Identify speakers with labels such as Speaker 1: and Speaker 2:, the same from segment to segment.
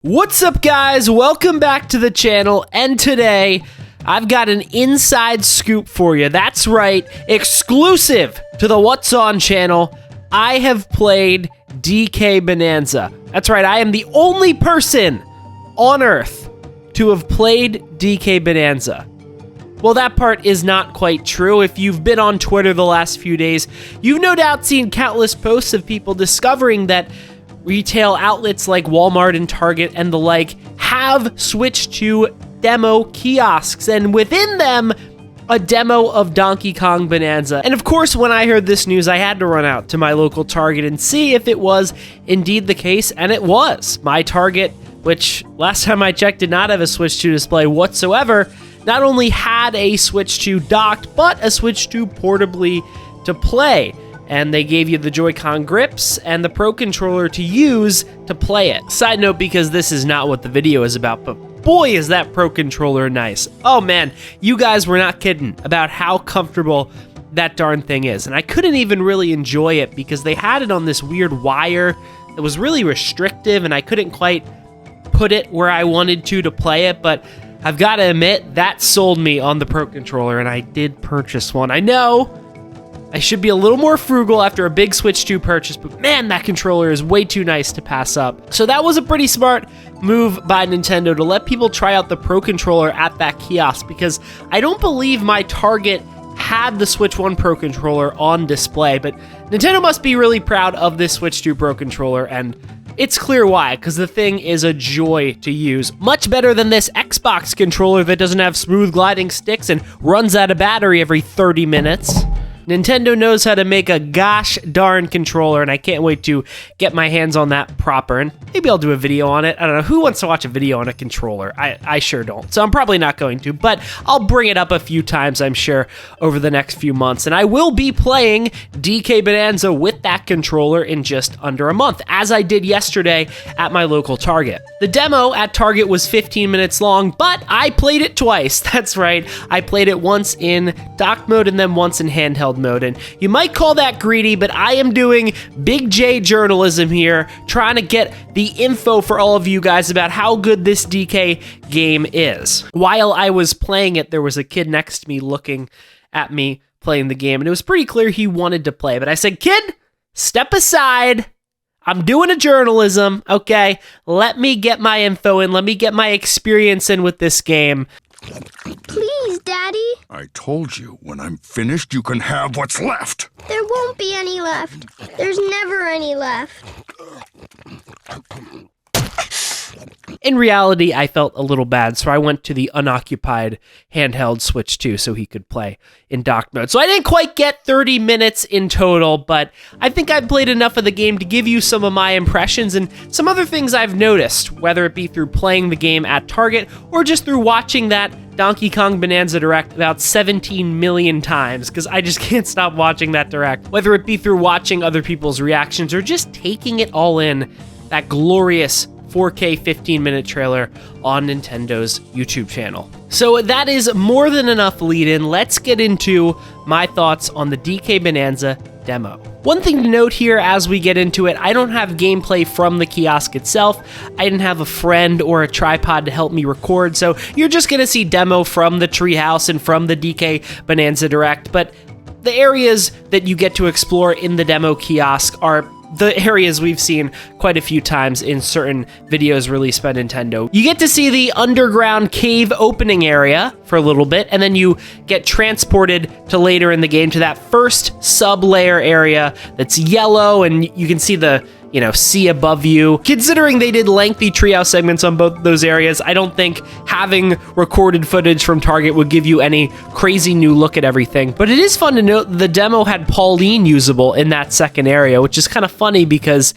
Speaker 1: What's up, guys? Welcome back to the channel, and today I've got an inside scoop for you. That's right, exclusive to the What's On channel. I have played DK Bananza. That's right, I am the only person on Earth to have played DK Bananza. Well, that part is not quite true. If you've been on Twitter the last few days, you've no doubt seen countless posts of people discovering that retail outlets like Walmart and Target and the like have switched to demo kiosks, and within them, a demo of Donkey Kong Bananza. And of course, when I heard this news, I had to run out to my local Target and see if it was indeed the case, and it was. My Target, which last time I checked did not have a Switch 2 display whatsoever, not only had a Switch 2 docked, but a Switch 2 portably to play. And they gave you the Joy-Con grips and the Pro Controller to use to play it. Side note, because this is not what the video is about, but boy is that Pro Controller nice. Oh man, you guys were not kidding about how comfortable that darn thing is. And I couldn't even really enjoy it because they had it on this weird wire that was really restrictive, and I couldn't quite put it where I wanted to play it, but I've got to admit, that sold me on the Pro Controller, and I did purchase one. I know I should be a little more frugal after a big Switch 2 purchase, but man, that controller is way too nice to pass up. So that was a pretty smart move by Nintendo to let people try out the Pro Controller at that kiosk, because I don't believe my Target had the Switch 1 Pro Controller on display, but Nintendo must be really proud of this Switch 2 Pro Controller, and it's clear why, because the thing is a joy to use. Much better than this Xbox controller that doesn't have smooth gliding sticks and runs out of battery every 30 minutes. Nintendo knows how to make a gosh darn controller, and I can't wait to get my hands on that proper, and maybe I'll do a video on it. I don't know, who wants to watch a video on a controller? I sure don't, so I'm probably not going to, but I'll bring it up a few times, I'm sure, over the next few months, and I will be playing DK Bananza with that controller in just under a month, as I did yesterday at my local Target. The demo at Target was 15 minutes long, but I played it twice. That's right, I played it once in dock mode and then once in handheld mode, and you might call that greedy, but I am doing Big J journalism here, trying to get the info for all of you guys about how good this DK game is. While I was playing it, there was a kid next to me looking at me playing the game, and it was pretty clear he wanted to play, but I said, "Kid, step aside. I'm doing a journalism, okay? Let me get my info in, let me get my experience in with this game."
Speaker 2: Please, Daddy.
Speaker 3: I told you, when I'm finished, you can have what's left.
Speaker 2: There won't be any left. There's never any left.
Speaker 1: In reality, I felt a little bad, so I went to the unoccupied handheld Switch 2 so he could play in dock mode. So I didn't quite get 30 minutes in total, but I think I've played enough of the game to give you some of my impressions and some other things I've noticed, whether it be through playing the game at Target or just through watching that Donkey Kong Bananza Direct about 17 million times, because I just can't stop watching that Direct. Whether it be through watching other people's reactions or just taking it all in, that glorious 4K 15-minute trailer on Nintendo's YouTube channel. So that is more than enough lead-in. Let's get into my thoughts on the DK Bananza demo. One thing to note here as we get into it, I don't have gameplay from the kiosk itself. I didn't have a friend or a tripod to help me record, so you're just gonna see demo from the treehouse and from the DK Bananza Direct, but the areas that you get to explore in the demo kiosk are the areas we've seen quite a few times in certain videos released by Nintendo. You get to see the underground cave opening area for a little bit, and then you get transported to later in the game to that first sub-layer area that's yellow, and you can see the sea above you. Considering they did lengthy treehouse segments on both those areas, I don't think having recorded footage from Target would give you any crazy new look at everything. But it is fun to note the demo had Pauline usable in that second area, which is kind of funny because,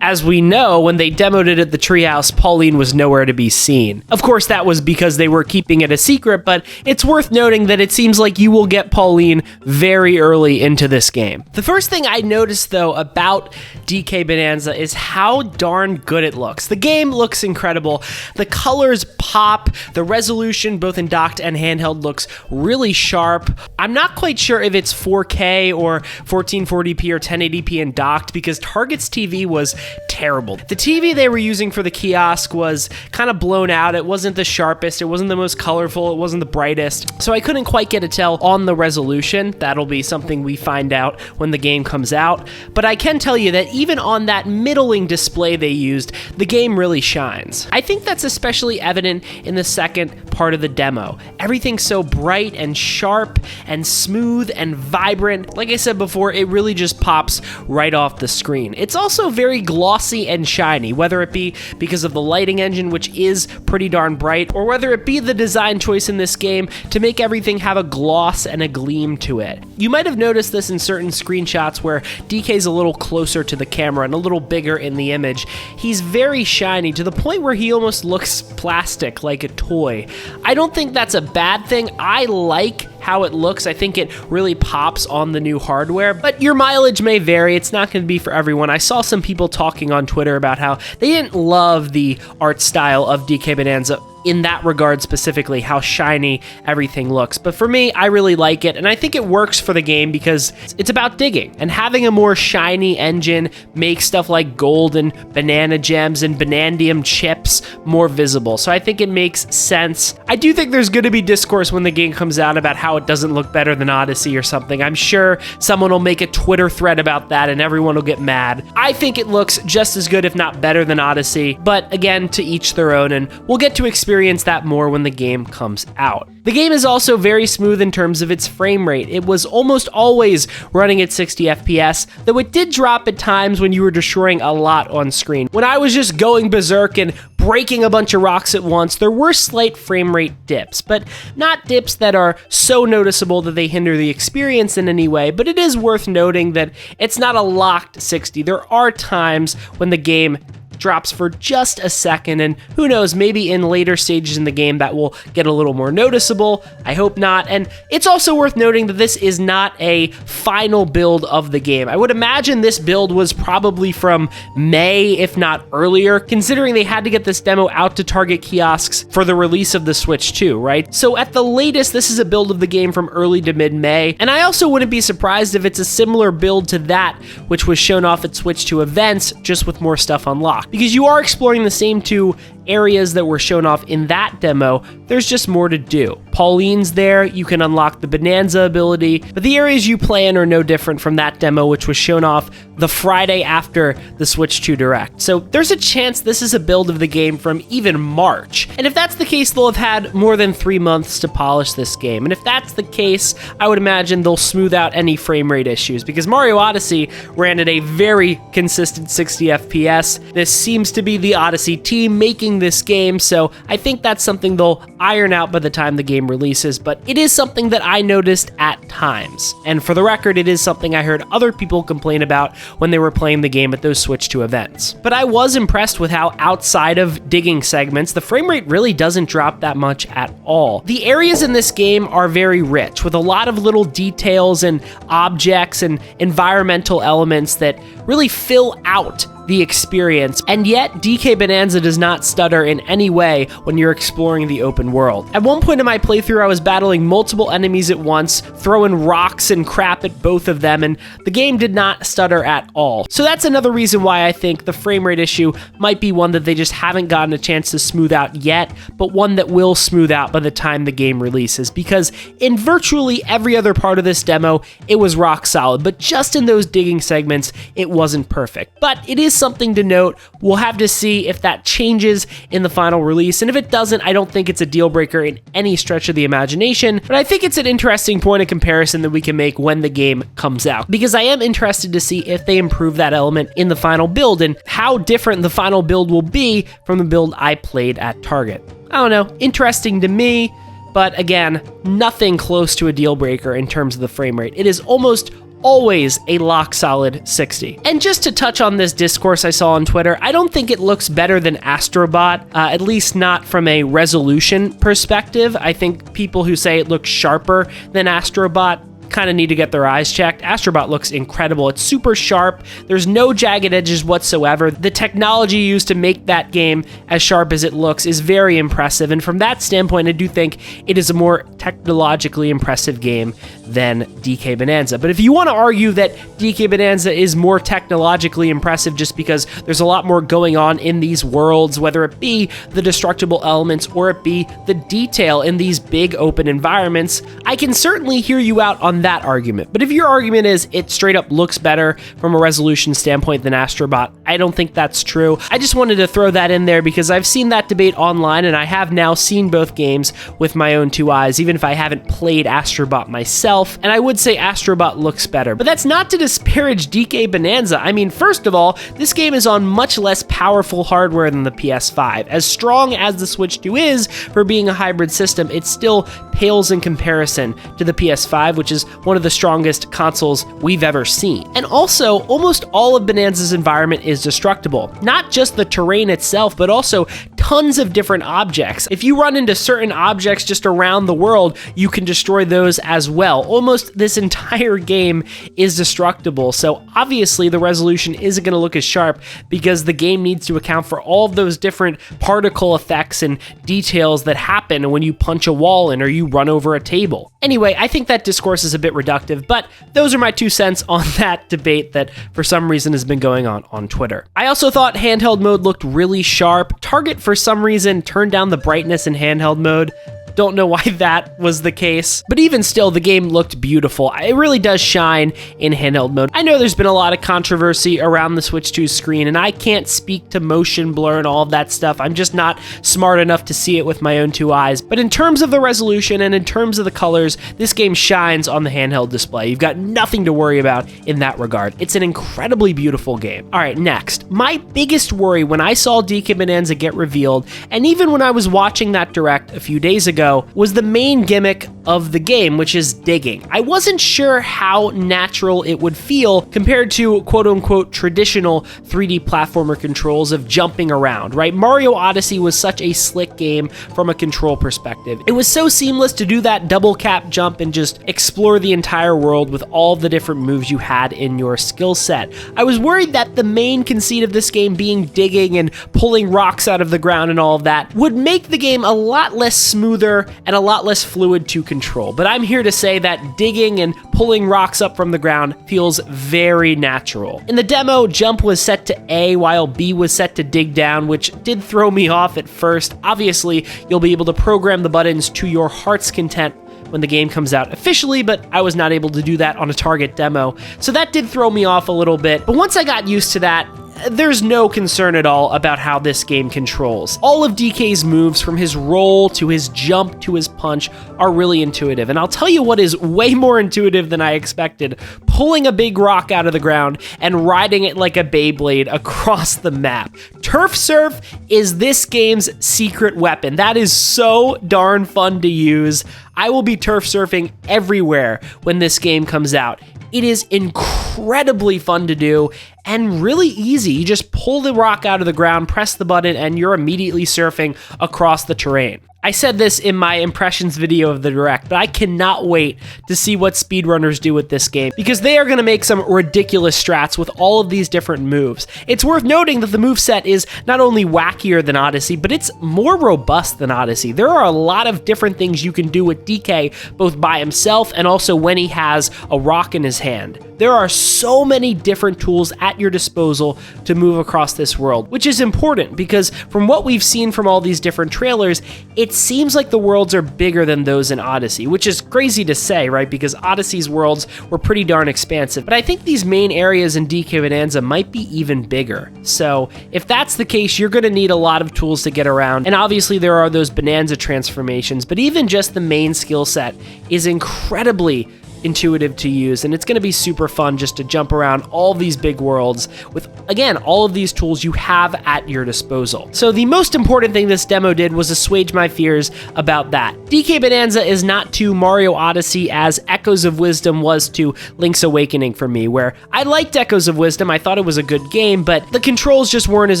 Speaker 1: as we know, when they demoed it at the treehouse, Pauline was nowhere to be seen. Of course, that was because they were keeping it a secret, but it's worth noting that it seems like you will get Pauline very early into this game. The first thing I noticed, though, about DK Bananza is how darn good it looks. The game looks incredible. The colors pop. The resolution, both in docked and handheld, looks really sharp. I'm not quite sure if it's 4K or 1440p or 1080p in docked, because Target's TV was terrible. The TV they were using for the kiosk was kind of blown out. It wasn't the sharpest, it wasn't the most colorful, it wasn't the brightest, so I couldn't quite get a tell on the resolution. That'll be something we find out when the game comes out, but I can tell you that even on that middling display they used, the game really shines. I think that's especially evident in the second part of the demo. Everything's so bright and sharp and smooth and vibrant. Like I said before, it really just pops right off the screen. It's also very glossy and shiny, whether it be because of the lighting engine, which is pretty darn bright, or whether it be the design choice in this game to make everything have a gloss and a gleam to it. You might have noticed this in certain screenshots where DK's a little closer to the camera and a little bigger in the image. He's very shiny to the point where he almost looks plastic, like a toy. I don't think that's a bad thing. I like how it looks. I think it really pops on the new hardware, but your mileage may vary. It's not going to be for everyone. I saw some people talking on Twitter about how they didn't love the art style of DK Bananza in that regard specifically, how shiny everything looks. But for me, I really like it, and I think it works for the game because it's about digging, and having a more shiny engine makes stuff like gold and banana gems and banandium chips more visible. So I think it makes sense. I do think there's going to be discourse when the game comes out about how it doesn't look better than Odyssey or something. I'm sure someone will make a Twitter thread about that and everyone will get mad. I think it looks just as good, if not better, than Odyssey, but again, to each their own, and we'll get to experience that more when the game comes out. The game is also very smooth in terms of its frame rate. It was almost always running at 60 FPS, though it did drop at times when you were destroying a lot on screen. When I was just going berserk and breaking a bunch of rocks at once, there were slight frame rate dips, but not dips that are so noticeable that they hinder the experience in any way. But it is worth noting that it's not a locked 60. There are times when the game drops for just a second, and who knows, maybe in later stages in the game that will get a little more noticeable. I hope not. And it's also worth noting that this is not a final build of the game. I would imagine this build was probably from May, if not earlier, considering they had to get this demo out to Target kiosks for the release of the Switch 2, right? So at the latest, this is a build of the game from early to mid-May, and I also wouldn't be surprised if it's a similar build to that which was shown off at Switch 2 events, just with more stuff unlocked. Because you are exploring the same two areas that were shown off in that demo, there's just more to do. Pauline's there, you can unlock the Bananza ability, but the areas you play in are no different from that demo, which was shown off the Friday after the Switch 2 Direct. So there's a chance this is a build of the game from even March. And if that's the case, they'll have had more than 3 months to polish this game. And if that's the case, I would imagine they'll smooth out any frame rate issues, because Mario Odyssey ran at a very consistent 60 FPS. This seems to be the Odyssey team making this game, so I think that's something they'll iron out by the time the game releases, but it is something that I noticed at times. And for the record, it is something I heard other people complain about when they were playing the game at those Switch 2 events. But I was impressed with how outside of digging segments, the frame rate really doesn't drop that much at all. The areas in this game are very rich, with a lot of little details and objects and environmental elements that really fill out the experience, and yet DK Bananza does not stutter in any way when you're exploring the open world. At one point in my playthrough, I was battling multiple enemies at once, throwing rocks and crap at both of them, and the game did not stutter at all. So that's another reason why I think the frame rate issue might be one that they just haven't gotten a chance to smooth out yet, but one that will smooth out by the time the game releases, because in virtually every other part of this demo, it was rock solid, but just in those digging segments, it wasn't perfect. But it is something to note. We'll have to see if that changes in the final release, and if it doesn't, I don't think it's a deal breaker in any stretch of the imagination, but I think it's an interesting point of comparison that we can make when the game comes out, because I am interested to see if they improve that element in the final build and how different the final build will be from the build I played at Target. I don't know, interesting to me, but again, nothing close to a deal breaker in terms of the frame rate. It is almost always a lock solid 60. And just to touch on this discourse I saw on Twitter, I don't think it looks better than Astrobot, at least not from a resolution perspective. I think people who say it looks sharper than Astrobot kind of need to get their eyes checked. Astrobot looks incredible. It's super sharp. There's no jagged edges whatsoever. The technology used to make that game as sharp as it looks is very impressive, and from that standpoint, I do think it is a more technologically impressive game than DK Bananza. But if you want to argue that DK Bananza is more technologically impressive just because there's a lot more going on in these worlds, whether it be the destructible elements or it be the detail in these big open environments, I can certainly hear you out on that argument. But if your argument is it straight up looks better from a resolution standpoint than Astrobot, I don't think that's true. I just wanted to throw that in there because I've seen that debate online, and I have now seen both games with my own two eyes, even if I haven't played Astrobot myself, and I would say Astrobot looks better. But that's not to disparage DK Bananza. I mean, first of all, this game is on much less powerful hardware than the PS5. As strong as the Switch 2 is for being a hybrid system, it still pales in comparison to the PS5, which is one of the strongest consoles we've ever seen. And also, almost all of Bananza's environment is destructible. Not just the terrain itself, but also tons of different objects. If you run into certain objects just around the world, you can destroy those as well. Almost this entire game is destructible, so obviously the resolution isn't going to look as sharp because the game needs to account for all of those different particle effects and details that happen when you punch a wall in or you run over a table. Anyway, I think that discourse is a bit reductive, but those are my 2 cents on that debate that for some reason has been going on Twitter. I also thought handheld mode looked really sharp. Target, for some reason, turned down the brightness in handheld mode. Don't know why that was the case, but even still, the game looked beautiful. It really does shine in handheld mode. I know there's been a lot of controversy around the Switch 2 screen, and I can't speak to motion blur and all of that stuff. I'm just not smart enough to see it with my own 2 eyes. But in terms of the resolution and in terms of the colors, this game shines on the handheld display. You've got nothing to worry about in that regard. It's an incredibly beautiful game. All right, next. My biggest worry when I saw DK Bananza get revealed, and even when I was watching that direct a few days ago, was the main gimmick of the game, which is digging. I wasn't sure how natural it would feel compared to quote-unquote traditional 3D platformer controls of jumping around, right? Mario Odyssey was such a slick game from a control perspective. It was so seamless to do that double cap jump and just explore the entire world with all the different moves you had in your skill set. I was worried that the main conceit of this game being digging and pulling rocks out of the ground and all of that would make the game a lot less smoother and a lot less fluid to control. But I'm here to say that digging and pulling rocks up from the ground feels very natural. In the demo, jump was set to A while B was set to dig down, which did throw me off at first. Obviously, you'll be able to program the buttons to your heart's content when the game comes out officially, but I was not able to do that on a Target demo. So that did throw me off a little bit. But once I got used to that, there's no concern at all about how this game controls. All of DK's moves, from his roll to his jump to his punch, are really intuitive. And I'll tell you what is way more intuitive than I expected: pulling a big rock out of the ground and riding it like a Beyblade across the map. Turf Surf is this game's secret weapon. That is so darn fun to use. I will be turf surfing everywhere when this game comes out. It is incredibly fun to do and really easy. You just pull the rock out of the ground, press the button, and you're immediately surfing across the terrain. I said this in my impressions video of the Direct, but I cannot wait to see what speedrunners do with this game, because they are going to make some ridiculous strats with all of these different moves. It's worth noting that the moveset is not only wackier than Odyssey, but it's more robust than Odyssey. There are a lot of different things you can do with DK, both by himself and also when he has a rock in his hand. There are so many different tools at your disposal to move across this world, which is important because from what we've seen from all these different trailers, it seems like the worlds are bigger than those in Odyssey, which is crazy to say, right? Because Odyssey's worlds were pretty darn expansive. But I think these main areas in DK Bananza might be even bigger. So if that's the case, you're going to need a lot of tools to get around. And obviously there are those Bananza transformations, but even just the main skill set is incredibly intuitive to use, and it's going to be super fun just to jump around all these big worlds with, again, all of these tools you have at your disposal. So the most important thing this demo did was assuage my fears about that. DK Bananza is not to Mario Odyssey as Echoes of Wisdom was to Link's Awakening for me, where I liked Echoes of Wisdom, I thought it was a good game, but the controls just weren't as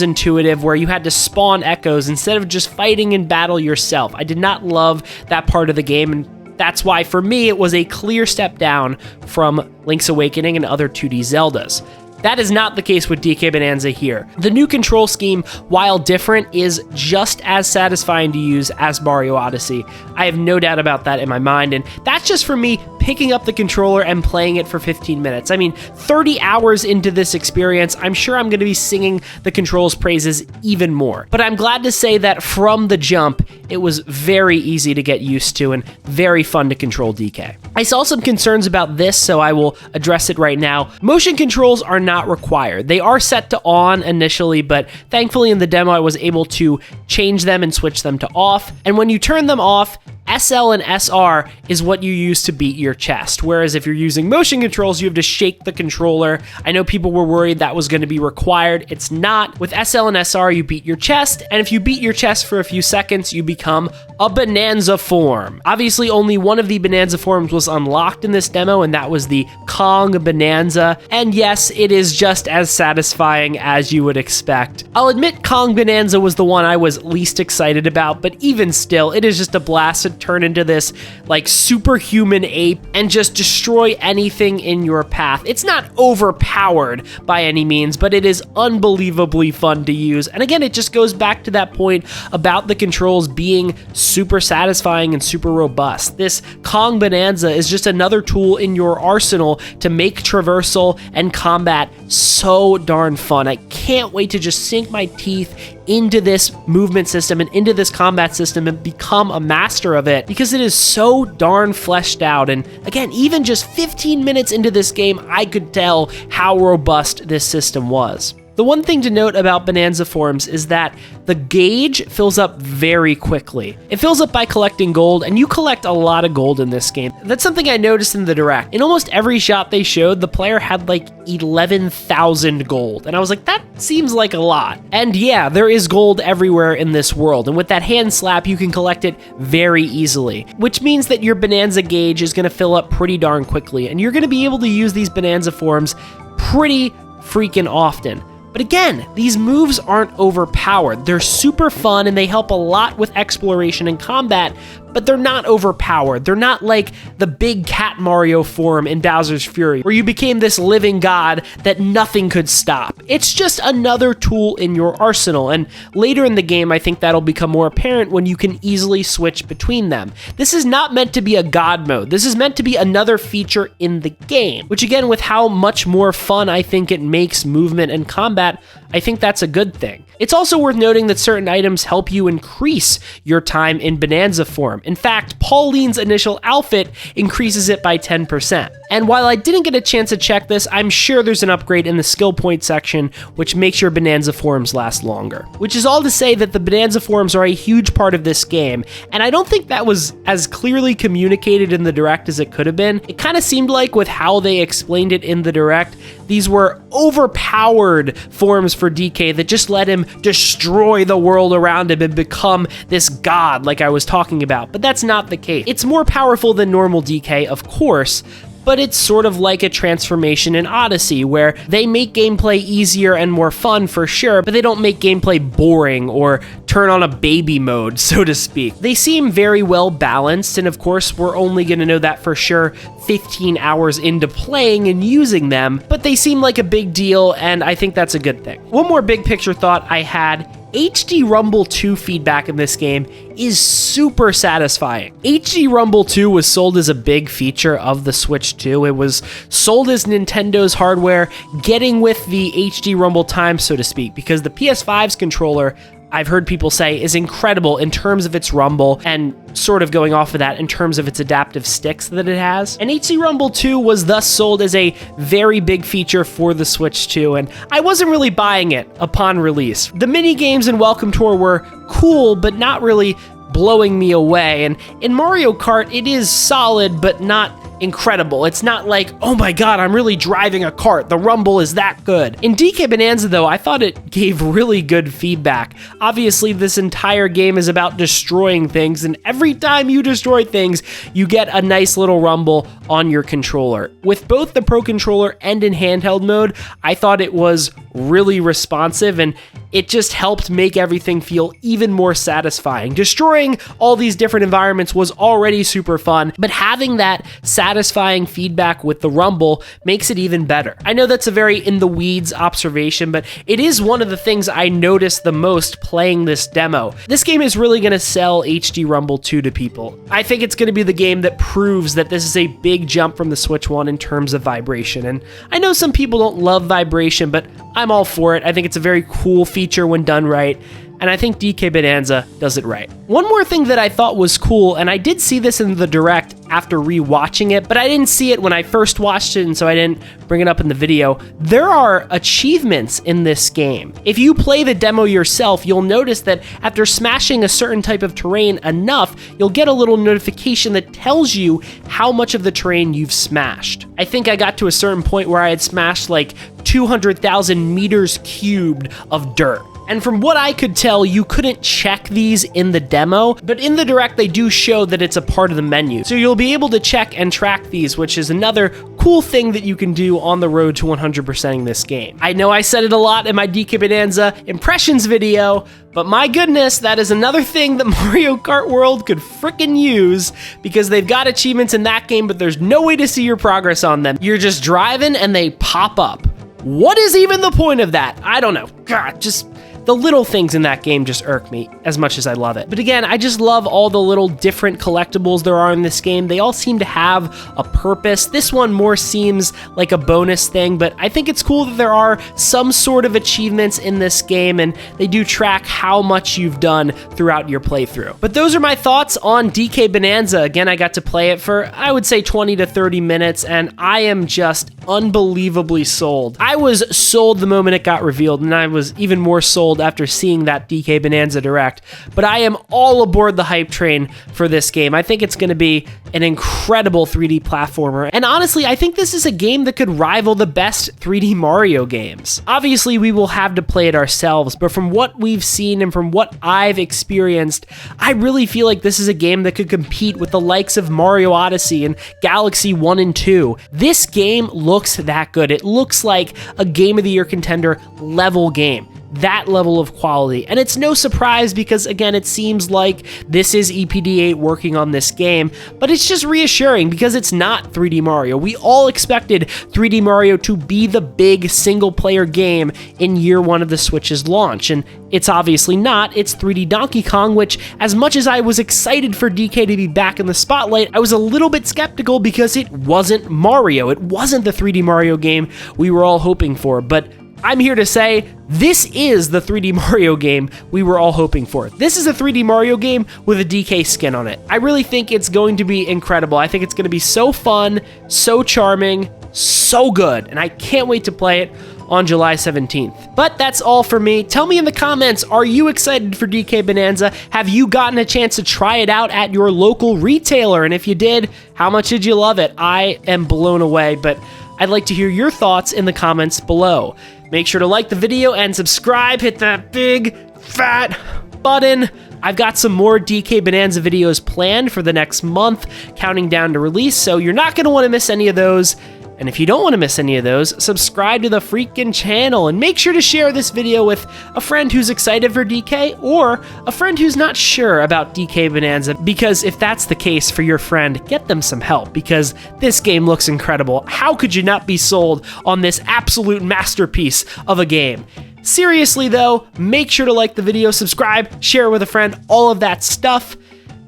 Speaker 1: intuitive, where you had to spawn echoes instead of just fighting in battle yourself. I did not love that part of the game, and That's why, for me, it was a clear step down from Link's Awakening and other 2D Zeldas. That is not the case with DK Bananza here. The new control scheme, while different, is just as satisfying to use as Mario Odyssey. I have no doubt about that in my mind, and that's just for me picking up the controller and playing it for 15 minutes. I mean, 30 hours into this experience, I'm sure I'm going to be singing the control's praises even more. But I'm glad to say that from the jump, it was very easy to get used to and very fun to control DK. I saw some concerns about this, so I will address it right now. Motion controls are not required. They are set to on initially, but thankfully in the demo I was able to change them and switch them to off. And when you turn them off, SL and SR is what you use to beat your chest, whereas if you're using motion controls, you have to shake the controller. I know people were worried that was going to be required. It's not. With SL and SR, you beat your chest, and if you beat your chest for a few seconds, you become a Bananza form. Obviously, only one of the Bananza forms was unlocked in this demo, and that was the Kong Bananza, and yes, it is just as satisfying as you would expect. I'll admit Kong Bananza was the one I was least excited about, but even still, it is just a blast to turn into this like superhuman ape and just destroy anything in your path. It's not overpowered by any means, but it is unbelievably fun to use. And again, it just goes back to that point about the controls being super satisfying and super robust. This Kong Bananza is just another tool in your arsenal to make traversal and combat so darn fun. I can't wait to just sink my teeth into this movement system and into this combat system and become a master of it, because it is so darn fleshed out. And again, even just 15 minutes into this game, I could tell how robust this system was. The one thing to note about Bananza Forms is that the gauge fills up very quickly. It fills up by collecting gold, and you collect a lot of gold in this game. That's something I noticed in the Direct. In almost every shot they showed, the player had like 11,000 gold, and I was like, that seems like a lot. And yeah, there is gold everywhere in this world, and with that hand slap, you can collect it very easily, which means that your Bananza gauge is going to fill up pretty darn quickly, and you're going to be able to use these Bananza Forms pretty freaking often. But again, these moves aren't overpowered. They're super fun and they help a lot with exploration and combat, but they're not overpowered. They're not like the big cat Mario form in Bowser's Fury, where you became this living god that nothing could stop. It's just another tool in your arsenal, and later in the game, I think that'll become more apparent when you can easily switch between them. This is not meant to be a god mode. This is meant to be another feature in the game, which again, with how much more fun I think it makes movement and combat, I think that's a good thing. It's also worth noting that certain items help you increase your time in Bananza form. In fact, Pauline's initial outfit increases it by 10%. And while I didn't get a chance to check this, I'm sure there's an upgrade in the skill point section which makes your Bananza forms last longer. Which is all to say that the Bananza forms are a huge part of this game, and I don't think that was as clearly communicated in the Direct as it could have been. It kind of seemed like with how they explained it in the Direct, these were overpowered forms for DK that just let him destroy the world around him and become this god like I was talking about, but that's not the case. It's more powerful than normal DK, of course, but it's sort of like a transformation in Odyssey, where they make gameplay easier and more fun for sure, but they don't make gameplay boring or turn on a baby mode, so to speak. They seem very well balanced, and of course, we're only going to know that for sure 15 hours into playing and using them, but they seem like a big deal, and I think that's a good thing. One more big picture thought I had: HD Rumble 2 feedback in this game is super satisfying. HD Rumble 2 was sold as a big feature of the Switch 2. It was sold as Nintendo's hardware, getting with the HD Rumble time, so to speak, because the PS5's controller, I've heard people say, is incredible in terms of its rumble, and sort of going off of that in terms of its adaptive sticks that it has. And HD Rumble 2 was thus sold as a very big feature for the Switch 2, and I wasn't really buying it upon release. The mini games in Welcome Tour were cool, but not really blowing me away, and in Mario Kart, it is solid, but not incredible. It's not like, oh my god, I'm really driving a cart. The rumble is that good. In DK Bananza, though, I thought it gave really good feedback. Obviously, this entire game is about destroying things, and every time you destroy things, you get a nice little rumble on your controller. With both the Pro Controller and in handheld mode, I thought it was really responsive, and it just helped make everything feel even more satisfying. Destroying all these different environments was already super fun, but having that satisfying feedback with the rumble makes it even better. I know that's a very in the weeds observation, but it is one of the things I noticed the most playing this demo. This game is really going to sell HD Rumble 2 to people. I think it's going to be the game that proves that this is a big jump from the Switch 1 in terms of vibration. And I know some people don't love vibration, but I'm all for it. I think it's a very cool feature when done right, and I think DK Bananza does it right. One more thing that I thought was cool, and I did see this in the Direct after rewatching it, but I didn't see it when I first watched it, and so I didn't bring it up in the video. There are achievements in this game. If you play the demo yourself, you'll notice that after smashing a certain type of terrain enough, you'll get a little notification that tells you how much of the terrain you've smashed. I think I got to a certain point where I had smashed like 200,000 meters cubed of dirt. And from what I could tell, you couldn't check these in the demo, but in the Direct, they do show that it's a part of the menu. So you'll be able to check and track these, which is another cool thing that you can do on the road to 100%ing this game. I know I said it a lot in my DK Bananza impressions video, but my goodness, that is another thing that Mario Kart World could frickin' use, because they've got achievements in that game, but there's no way to see your progress on them. You're just driving and they pop up. What is even the point of that? I don't know. God, just the little things in that game just irk me as much as I love it. But again, I just love all the little different collectibles there are in this game. They all seem to have a purpose. This one more seems like a bonus thing, but I think it's cool that there are some sort of achievements in this game, and they do track how much you've done throughout your playthrough. But those are my thoughts on DK Bananza. Again, I got to play it for, I would say, 20 to 30 minutes, and I am just unbelievably sold. I was sold the moment it got revealed, and I was even more sold after seeing that DK Bananza Direct, but I am all aboard the hype train for this game. I think it's going to be an incredible 3D platformer, and honestly, I think this is a game that could rival the best 3D Mario games. Obviously, we will have to play it ourselves, but from what we've seen and from what I've experienced, I really feel like this is a game that could compete with the likes of Mario Odyssey and Galaxy 1 and 2. This game looks that good. It looks like a Game of the Year contender level game. That level of quality. And it's no surprise because, again, it seems like this is EPD8 working on this game, but it's just reassuring because it's not 3D Mario. We all expected 3D Mario to be the big single-player game in year one of the Switch's launch, and it's obviously not. It's 3D Donkey Kong, which, as much as I was excited for DK to be back in the spotlight, I was a little bit skeptical because it wasn't Mario. It wasn't the 3D Mario game we were all hoping for, but I'm here to say this is the 3D Mario game we were all hoping for. This is a 3D Mario game with a DK skin on it. I really think it's going to be incredible. I think it's going to be so fun, so charming, so good, and I can't wait to play it on July 17th. But that's all for me. Tell me in the comments, are you excited for DK Bananza? Have you gotten a chance to try it out at your local retailer? And if you did, how much did you love it? I am blown away, but I'd like to hear your thoughts in the comments below. Make sure to like the video and subscribe. Hit that big, fat button. I've got some more DK Bananza videos planned for the next month, counting down to release, so you're not going to want to miss any of those. And if you don't want to miss any of those, subscribe to the freaking channel and make sure to share this video with a friend who's excited for DK or a friend who's not sure about DK Bananza, because if that's the case for your friend, get them some help because this game looks incredible. How could you not be sold on this absolute masterpiece of a game? Seriously though, make sure to like the video, subscribe, share it with a friend, all of that stuff.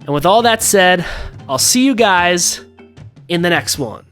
Speaker 1: And with all that said, I'll see you guys in the next one.